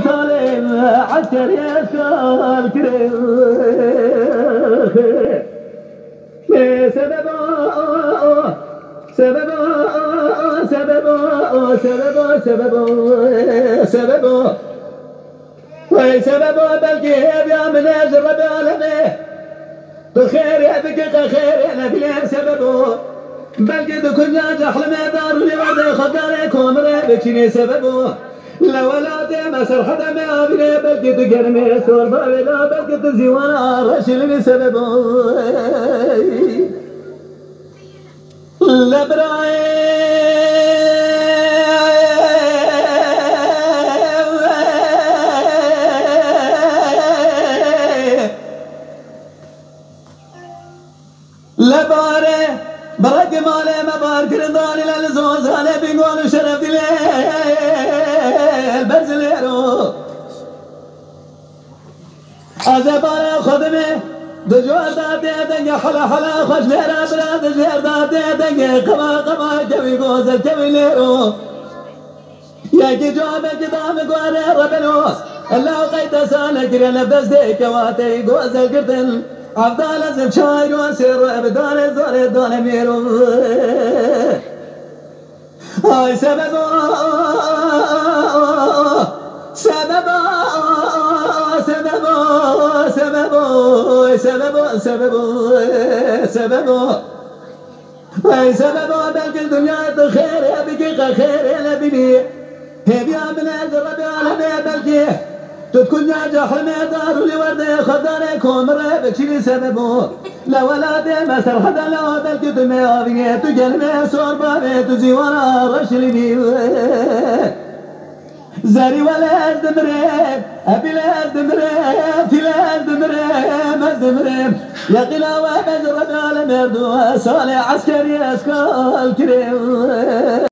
سالم عسكر يسكر كريم سببا وي سببا بالجيب يا من اجرب عالمي بخير يا بقيقة خير يا نبيل سببا بلقد كنا جحل مدار ولي خداركم ريبكشني سببا لا ولا ما سرحد ما أبني بلقد قرمي سور بابلا بلقد زيوانا رشل سببا لبراي لباره برق ماله مبار كرداني للزوزاني بيقول شرف دليل برزليرو أزباري خدمي دجوار داتي دنگي حلا حلا خوش ليرا براد زير داتي دنگي قما قما كوي غوزل كوي ليرو ياكي جوابك دام قواري ربنو الله قيت سالك رنفس دي كواتي غوزل كردن أفضل زم شاير وسر بدون زور دون ميرو هاي سببا سببا سببا سببا سببا سببا سببا هاي سببا بلك الدنيا خير يا بقيقة خير يا نبيني هي يا من الرب العالمين بلكي تكون ناجح المدار ولوردي خداركم ريبكشني سببو لا ولادي ما سرحد لا بلك دمي أبني تقلمي سور بابي تزيوانا رشلني زاري ولا الدمرين أبي لا الدمرين في لا الدمرين ما الدمرين يا قلاوة بجرب على مردو صالح عسكري أسكال كريم